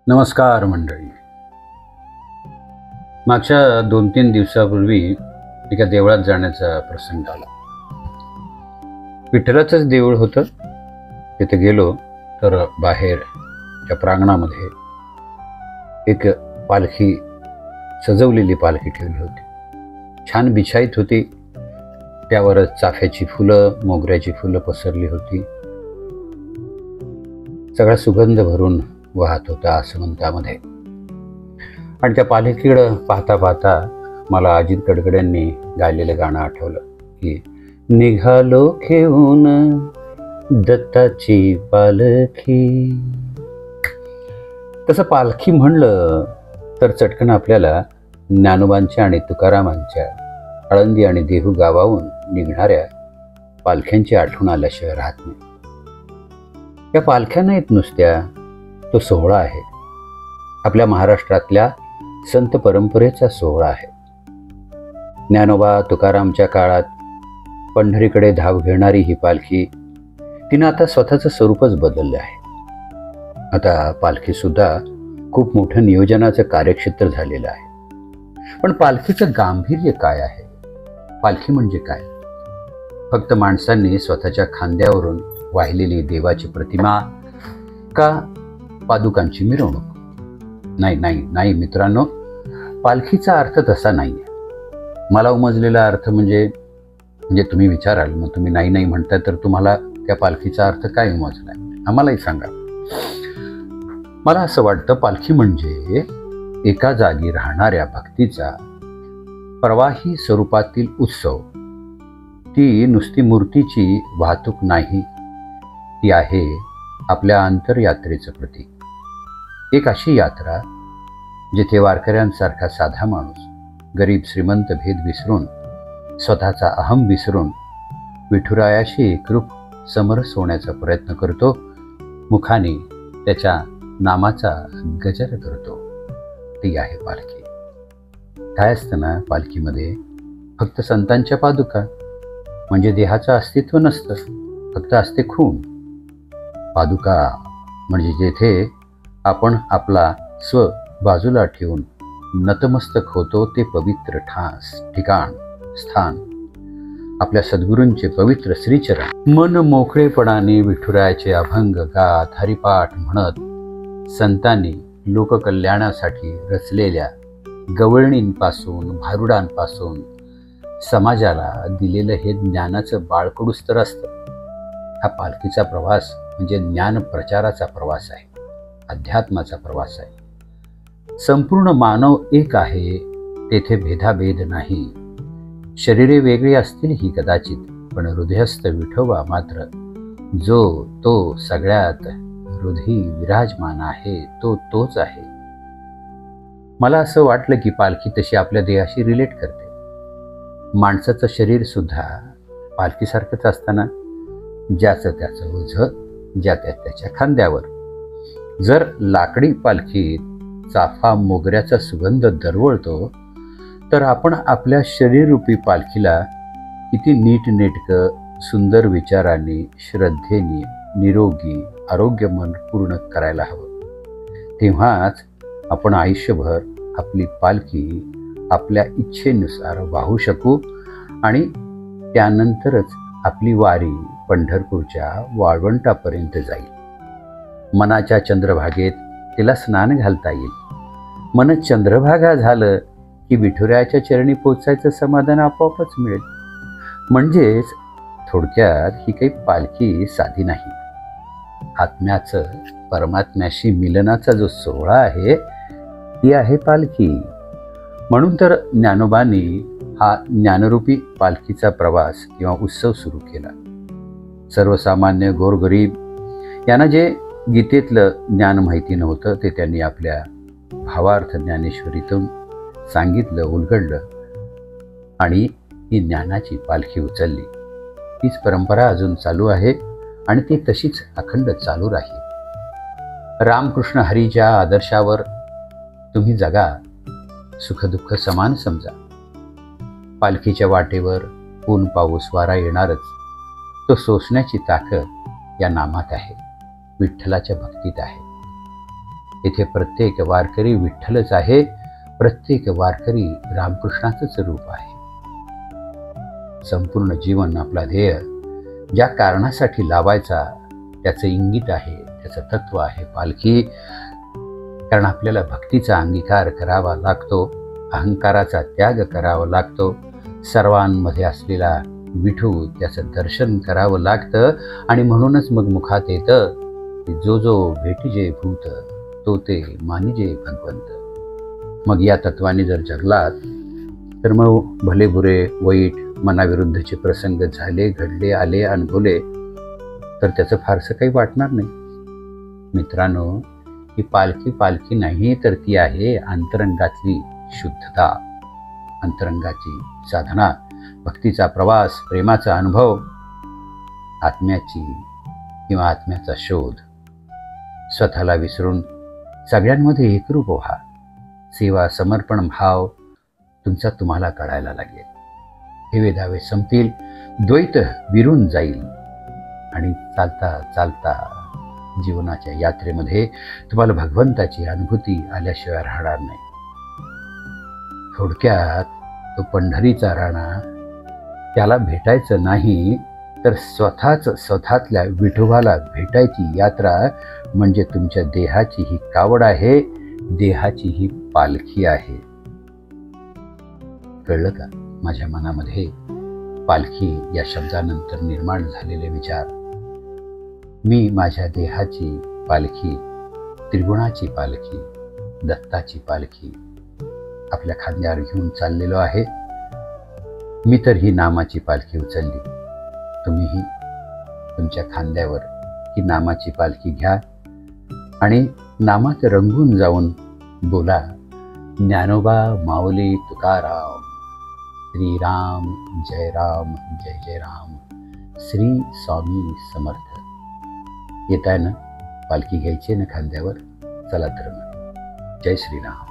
नमस्कार मंडळी. मागच्या 2-3 दिवसापूर्वी एका देवळात जाण्याचा प्रसंग आला. विठ्ठलाचंच देऊळ होतं. तिथे गेलो तर बाहेर त्या प्रांगणामध्ये एक पालखी, सजवलेली पालखी ठेवली होती. छान बिछाईत होती. त्यावर चाफ्याची फुलं, मोगऱ्याची फुलं पसरली होती. सगळा सुगंध भरून वाहत होता आसमंतामध्ये. आणि त्या पालखीकडं पाहता पाहता मला अजित कडकड्यांनी गायलेलं गाणं आठवलं की निघालो घेऊन दत्ताची पालखी. तसं पालखी म्हणलं तर चटकन आपल्याला ज्ञानोबांच्या आणि तुकारामांच्या आळंदी आणि देहू गावाहून निघणाऱ्या पालख्यांची आठवण आल्याशिवाय राहत नाही. या पालख्या नाहीत नुसत्या, तो सोहळा आहे. आपल्या महाराष्ट्रातल्या संत परंपरेचा सोहळा आहे. ज्ञानोबा तुकारामच्या काळात पंढरीकडे धाव घेणारी ही पालखी, तिनं आता स्वतःचं स्वरूपच बदललं आहे. आता पालखीसुद्धा खूप मोठं नियोजनाचं कार्यक्षेत्र झालेलं आहे. पण पालखीचं गांभीर्य काय आहे? पालखी म्हणजे काय? फक्त माणसांनी स्वतःच्या खांद्यावरून वाहिलेली देवाची प्रतिमा का पादुकांची मिरवणूक? नाही नाही नाही मित्रांनो, पालखीचा अर्थ तसा नाही आहे. मला उमजलेला अर्थ म्हणजे तुम्ही विचाराल, मग तुम्ही नाही नाही म्हणताय तर तुम्हाला त्या पालखीचा अर्थ काय उमजलाय आम्हालाही सांगा. मला असं वाटतं पालखी म्हणजे एका जागी राहणाऱ्या भक्तीचा प्रवाही स्वरूपातील उत्सव. ती नुसती मूर्तीची वाहतूक नाही, ती आहे आपल्या अंतरयात्रेचं प्रतीक. एक अशी यात्रा जिथे वारकऱ्यांसारखा साधा माणूस गरीब श्रीमंत भेद विसरून, स्वतःचा अहम विसरून विठुरायाशी एकरूप समरस होण्याचा प्रयत्न करतो. मुखाने त्याच्या नामाचा गजर करतो. ती आहे पालखी. काय असतं ना पालखीमध्ये? फक्त संतांच्या पादुका म्हणजे देहाचं अस्तित्व नसतं, फक्त असते खून. पादुका म्हणजे जेथे आपण आपला स्व बाजूला ठेवून नतमस्तक होतो ते पवित्र ठिकाण, स्थान, आपल्या सद्गुरूंचे पवित्र श्रीचरण. मन मोकळेपणाने विठुरायाचे अभंग गात, हरिपाठ म्हणत संतांनी लोककल्याणासाठी रचलेल्या गवळणींपासून, भारुडांपासून समाजाला दिलेलं हे ज्ञानाचं बाळकडूच तर असतं. हा पालखीचा प्रवास म्हणजे ज्ञान प्रचाराचा प्रवास आहे, अध्यात्माचा प्रवास आहे. संपूर्ण मानव एक आहे, तेथे भेदाभेद नाही. शरीरे वेगळी असतील ही कदाचित, पण हृदयस्थ विठोबा मात्र जो तो सगळ्यात हृदयी विराजमान आहे, तो तोच आहे. मला असं वाटलं की पालखी तशी आपल्या देहाशी रिलेट करते. माणसाचं शरीर सुद्धा पालखीसारखंच असताना ज्याचं त्याचं ओझं ज्या त्याच्या खांद्यावर. जर लाकडी पालखीत चाफा मोगऱ्याचा सुगंध दरवळतो, तर आपण आपल्या शरीररूपी पालखीला किती नीटनेटकं, सुंदर विचारांनी, श्रद्धेने निरोगी आरोग्य मन पूर्ण करायला हवं. तेव्हाच आपण आयुष्यभर आपली पालखी आपल्या इच्छेनुसार वाहू शकू आणि त्यानंतरच आपली वारी पंढरपूरच्या वाळवंटापर्यंत जाईल. मनाच्या चंद्रभागेत तिला स्नान घालता येईल. मन चंद्रभागा झालं की विठुरायाच्या चरणी पोचायचं समाधान आपोआपच मिळेल. म्हणजेच थोडक्यात ही काही पालखी साधी नाही. आत्म्याचं परमात्म्याशी मिलनाचा जो सोहळा आहे, ती आहे पालखी. म्हणून तर ज्ञानोबांनी हा ज्ञानरूपी पालखीचा प्रवास किंवा उत्सव सुरू केला. सर्वसामान्य गोरगरीब यांना जे गीतेतलं ज्ञान माहिती नव्हतं ते त्यांनी आपल्या भावार्थ ज्ञानेश्वरीतून सांगितलं, उलगडलं आणि ही ज्ञानाची पालखी उचलली. तीच परंपरा अजून चालू आहे आणि ती तशीच अखंड चालू राहील. रामकृष्ण हरीच्या आदर्शावर तुम्ही जगा, सुखदुःख समान समजा. पालखीच्या वाटेवर ऊन पाऊस वारा येणारच, तो सोसण्याची ताकद या नामात आहे, विठ्ठलाच्या भक्तीत आहे. इथे प्रत्येक वारकरी विठ्ठलच आहे, प्रत्येक वारकरी रामकृष्णाचंच रूप आहे. संपूर्ण जीवन आपला ध्येय ज्या कारणासाठी लावायचा त्याचं इंगित आहे, त्याचं तत्व आहे पालखी. कारण आपल्याला भक्तीचा अंगीकार करावा लागतो, अहंकाराचा त्याग करावा लागतो, सर्वांमध्ये असलेला विठू त्याचं दर्शन करावं लागतं. आणि म्हणूनच मग मुखात येतं की जो जो भेटीजे भूत तो ते मानिजे भगवंत. मग या तत्वाने जर जगलात तर मग भले बुरे वाईट मनाविरुद्धचे प्रसंग झाले, घडले, आले, अनुभवले तर त्याचं फारसं काही वाटणार नाही. मित्रांनो, ही पालखी पालखी नाही तर ती आहे अंतरंगातली शुद्धता, अंतरंगाची साधना, भक्तीचा प्रवास, प्रेमाचा अनुभव, आत्म्याची किंवा आत्म्याचा शोध. स्वतःला विसरून सगळ्यांमध्ये एकरूप व्हा. सेवा समर्पण भाव तुमचा तुम्हाला कळायला लागेल. हेवे दावे संपतील, द्वैत विरून जाईल आणि चालता चालता जीवनाच्या यात्रेमध्ये तुम्हाला भगवंताची अनुभूती आल्याशिवाय राहणार नाही. थोडक्यात तो पंढरीचा राणा त्याला भेटायचं नाही तर स्वतःतल्या विठोबाला भेटायची यात्रा म्हणजे तुमच्या देहाची ही कावड आहे, देहाची ही पालखी आहे. कळलं का? माझ्या मनामध्ये पालखी या शब्दानंतर निर्माण झालेले विचार. मी माझ्या देहाची पालखी, त्रिगुणाची पालखी, दत्ताची पालखी आपल्या खांद्यावर घेऊन चाललेलो आहे. मी तर ही नामाची पालखी उचलली, तुम्हीही तुमच्या खांद्यावर ही नामाची पालखी घ्या आणि नामात रंगून जाऊन बोला, ज्ञानोबा माऊली तुकाराम, श्रीराम जय राम जय जय राम, श्री स्वामी समर्थ. येत आहे ना? पालखी घ्यायची ना खांद्यावर? चला तर मग. जय श्रीराम.